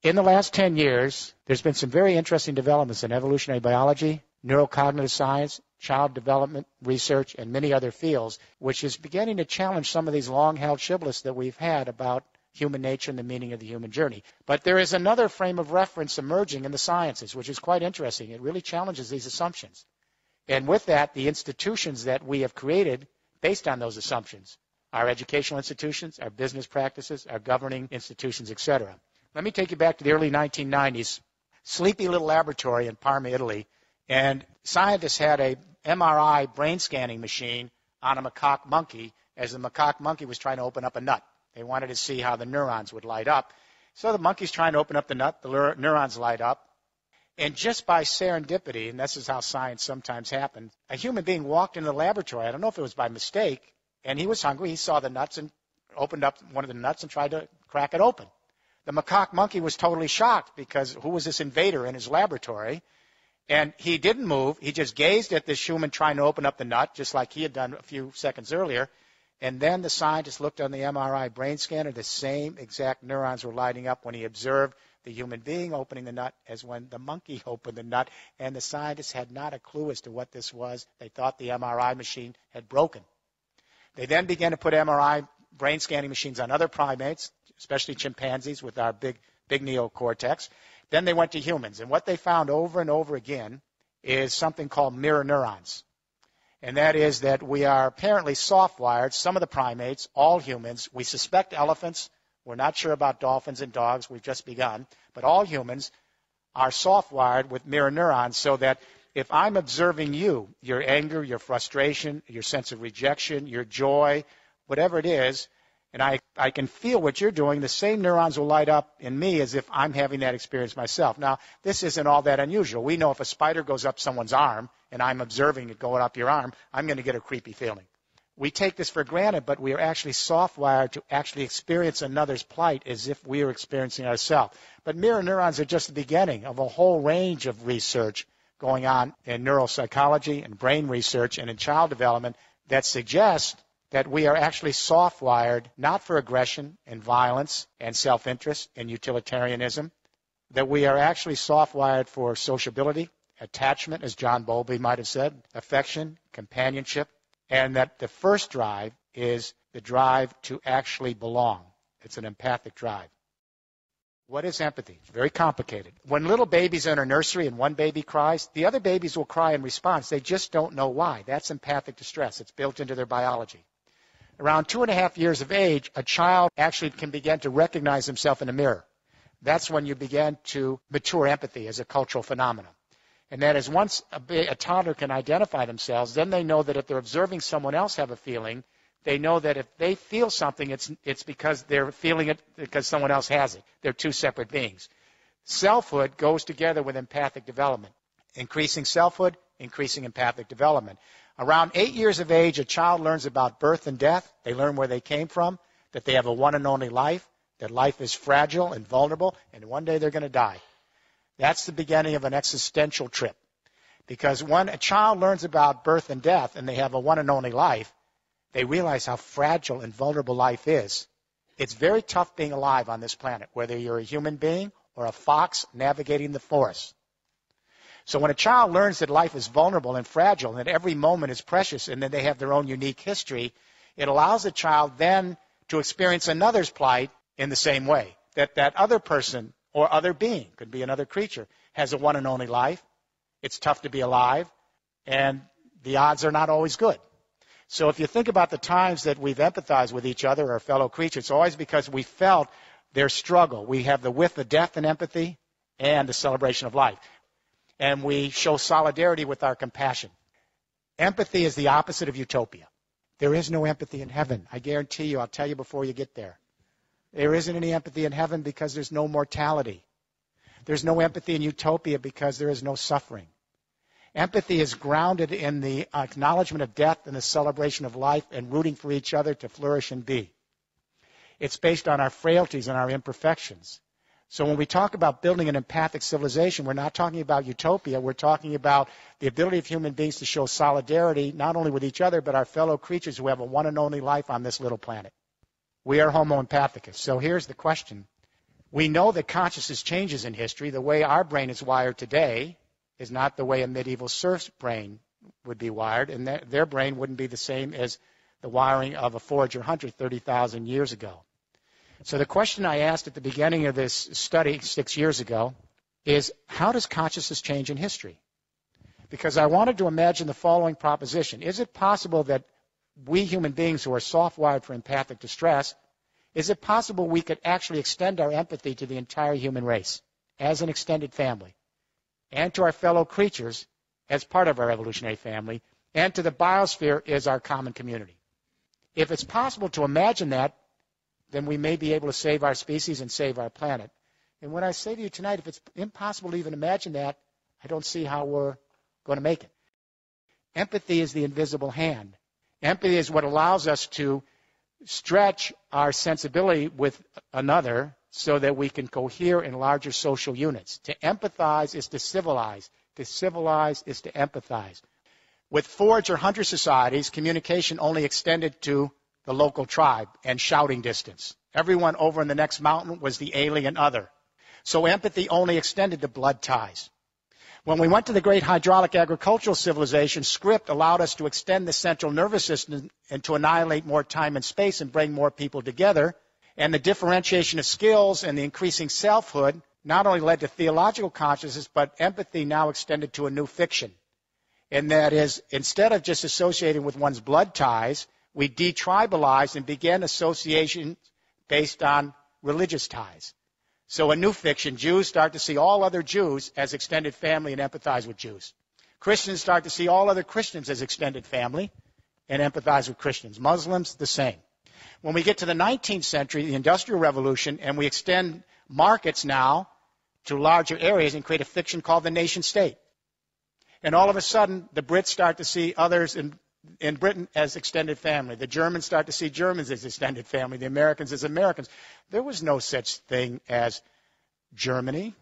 In the last 10 years, there's been some very interesting developments in evolutionary biology, neurocognitive science, child development research, and many other fields, which is beginning to challenge some of these long-held shibboleths that we've had about human nature and the meaning of the human journey. But there is another frame of reference emerging in the sciences, which is quite interesting. It really challenges these assumptions. And with that, the institutions that we have created based on those assumptions, our educational institutions, our business practices, our governing institutions, etc. Let me take you back to the early 1990s, sleepy little laboratory in Parma, Italy, and scientists had a MRI brain scanning machine on a macaque monkey as the macaque monkey was trying to open up a nut. They wanted to see how the neurons would light up. So the monkey's trying to open up the nut, the neurons light up, and just by serendipity, and this is how science sometimes happens, a human being walked into the laboratory, I don't know if it was by mistake, and he was hungry, he saw the nuts and opened up one of the nuts and tried to crack it open. The macaque monkey was totally shocked because who was this invader in his laboratory? And he didn't move. He just gazed at this human trying to open up the nut, just like he had done a few seconds earlier. And then the scientist looked on the MRI brain scanner. The same exact neurons were lighting up when he observed the human being opening the nut as when the monkey opened the nut. And the scientists had not a clue as to what this was. They thought the MRI machine had broken. They then began to put MRI brain scanning machines on other primates, especially chimpanzees with our big neocortex. Then they went to humans, and what they found over and over again is something called mirror neurons. And that is that we are apparently soft-wired, some of the primates, all humans. We suspect elephants. We're not sure about dolphins and dogs. We've just begun. But all humans are soft-wired with mirror neurons so that if I'm observing you, your anger, your frustration, your sense of rejection, your joy, whatever it is, and I can feel what you're doing, the same neurons will light up in me as if I'm having that experience myself. Now, this isn't all that unusual. We know if a spider goes up someone's arm and I'm observing it going up your arm, I'm going to get a creepy feeling. We take this for granted, but we are actually soft-wired to actually experience another's plight as if we are experiencing ourselves. But mirror neurons are just the beginning of a whole range of research going on in neuropsychology and brain research and in child development that suggests that we are actually soft-wired not for aggression and violence and self-interest and utilitarianism, that we are actually soft-wired for sociability, attachment, as John Bowlby might have said, affection, companionship, and that the first drive is the drive to actually belong. It's an empathic drive. What is empathy? It's very complicated. When little babies enter nursery and one baby cries, the other babies will cry in response. They just don't know why. That's empathic distress. It's built into their biology. Around 2.5 years of age, a child actually can begin to recognize himself in a mirror. That's when you begin to mature empathy as a cultural phenomenon. And that is once a toddler can identify themselves, then they know that if they're observing someone else have a feeling, they know that if they feel something, it's because they're feeling it because someone else has it. They're two separate beings. Selfhood goes together with empathic development. Increasing selfhood, increasing empathic development. Around 8 years of age, a child learns about birth and death. They learn where they came from, that they have a one and only life, that life is fragile and vulnerable, and one day they're going to die. That's the beginning of an existential trip. Because when a child learns about birth and death and they have a one and only life, they realize how fragile and vulnerable life is. It's very tough being alive on this planet, whether you're a human being or a fox navigating the forest. So when a child learns that life is vulnerable and fragile and that every moment is precious and that they have their own unique history, it allows the child then to experience another's plight in the same way. That other person or other being, could be another creature, has a one and only life. It's tough to be alive, and the odds are not always good. So if you think about the times that we've empathized with each other or fellow creatures, it's always because we felt their struggle. We have the width of death and empathy and the celebration of life. And we show solidarity with our compassion. Empathy is the opposite of utopia. There is no empathy in heaven. I guarantee you, I'll tell you before you get there. There isn't any empathy in heaven because there's no mortality. There's no empathy in utopia because there is no suffering. Empathy is grounded in the acknowledgement of death and the celebration of life and rooting for each other to flourish and be. It's based on our frailties and our imperfections. So when we talk about building an empathic civilization, we're not talking about utopia. We're talking about the ability of human beings to show solidarity not only with each other, but our fellow creatures who have a one and only life on this little planet. We are Homo empathicus. So here's the question. We know that consciousness changes in history. The way our brain is wired today is not the way a medieval serf's brain would be wired, and their brain wouldn't be the same as the wiring of a forager hunter 30,000 years ago. So the question I asked at the beginning of this study 6 years ago is, how does consciousness change in history? Because I wanted to imagine the following proposition. Is it possible that we human beings who are soft-wired for empathic distress, is it possible we could actually extend our empathy to the entire human race as an extended family, and to our fellow creatures as part of our evolutionary family, and to the biosphere as our common community? If it's possible to imagine that, then we may be able to save our species and save our planet. And when I say to you tonight, if it's impossible to even imagine that, I don't see how we're going to make it. Empathy is the invisible hand. Empathy is what allows us to stretch our sensibility with another so that we can cohere in larger social units. To empathize is to civilize. To civilize is to empathize. With forager hunter societies, communication only extended to the local tribe and shouting distance. Everyone over in the next mountain was the alien other. So empathy only extended to blood ties. When we went to the great hydraulic agricultural civilization, script allowed us to extend the central nervous system and to annihilate more time and space and bring more people together. And the differentiation of skills and the increasing selfhood not only led to theological consciousness, but empathy now extended to a new fiction. And that is, instead of just associating with one's blood ties, we detribalized and began association based on religious ties. So a new fiction, Jews start to see all other Jews as extended family and empathize with Jews. Christians start to see all other Christians as extended family and empathize with Christians. Muslims, the same. When we get to the 19th century, the Industrial Revolution, and we extend markets now to larger areas and create a fiction called the nation state. And all of a sudden, the Brits start to see others in Britain as extended family. The Germans start to see Germans as extended family. The Americans as Americans. There was no such thing as Germany.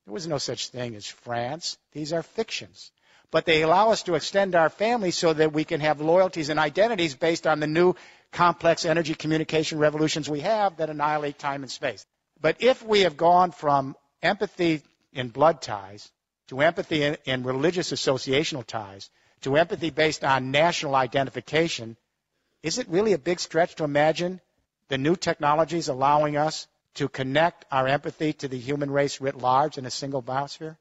There was no such thing as France. These are fictions. But they allow us to extend our family so that we can have loyalties and identities based on the new complex energy communication revolutions we have that annihilate time and space. But if we have gone from empathy in blood ties to empathy in religious associational ties to empathy based on national identification, is it really a big stretch to imagine the new technologies allowing us to connect our empathy to the human race writ large in a single biosphere?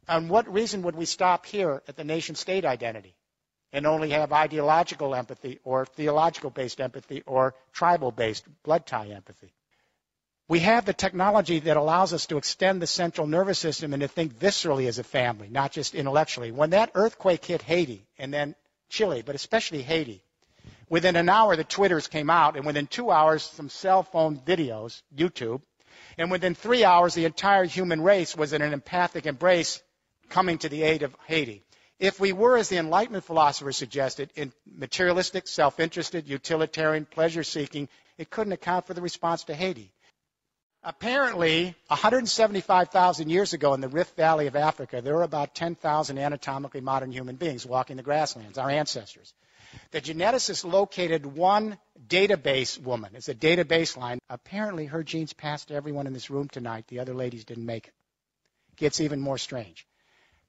On what reason would we stop here at the nation-state identity and only have ideological empathy or theological-based empathy or tribal-based blood tie empathy? We have the technology that allows us to extend the central nervous system and to think viscerally as a family, not just intellectually. When that earthquake hit Haiti and then Chile, but especially Haiti, within an hour the Twitters came out, and within 2 hours some cell phone videos, YouTube, and within 3 hours the entire human race was in an empathic embrace coming to the aid of Haiti. If we were, as the Enlightenment philosophers suggested, in materialistic, self-interested, utilitarian, pleasure-seeking, it couldn't account for the response to Haiti. Apparently, 175,000 years ago in the Rift Valley of Africa, there were about 10,000 anatomically modern human beings walking the grasslands, our ancestors. The geneticists located one database woman. It's a database line. Apparently, her genes passed to everyone in this room tonight. The other ladies didn't make it. It gets even more strange.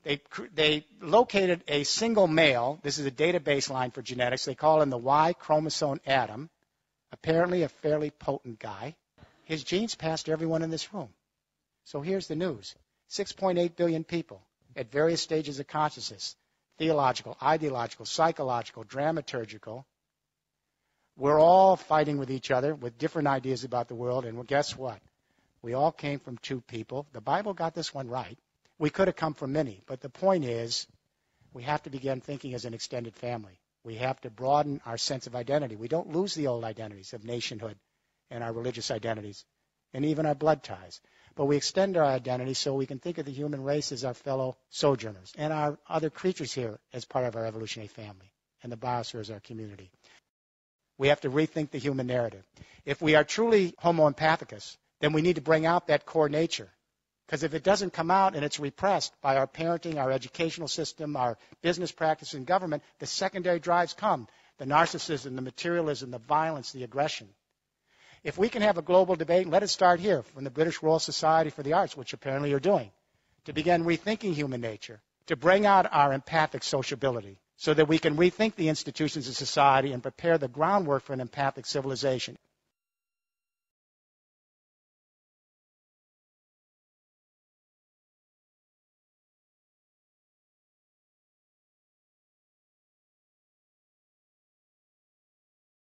They located a single male. This is a database line for genetics. They call him the Y chromosome Adam. Apparently a fairly potent guy. His genes passed to everyone in this room. So here's the news. 6.8 billion people at various stages of consciousness, theological, ideological, psychological, dramaturgical. We're all fighting with each other with different ideas about the world, and guess what? We all came from two people. The Bible got this one right. We could have come from many, but the point is we have to begin thinking as an extended family. We have to broaden our sense of identity. We don't lose the old identities of nationhood and our religious identities and even our blood ties. But we extend our identity so we can think of the human race as our fellow sojourners and our other creatures here as part of our evolutionary family and the biosphere as our community. We have to rethink the human narrative. If we are truly homo empathicus, then we need to bring out that core nature. Because if it doesn't come out and it's repressed by our parenting, our educational system, our business practice and government, the secondary drives come. The narcissism, the materialism, the violence, the aggression. If we can have a global debate, let it start here from the British Royal Society for the Arts, which apparently you're doing, to begin rethinking human nature, to bring out our empathic sociability so that we can rethink the institutions of society and prepare the groundwork for an empathic civilization.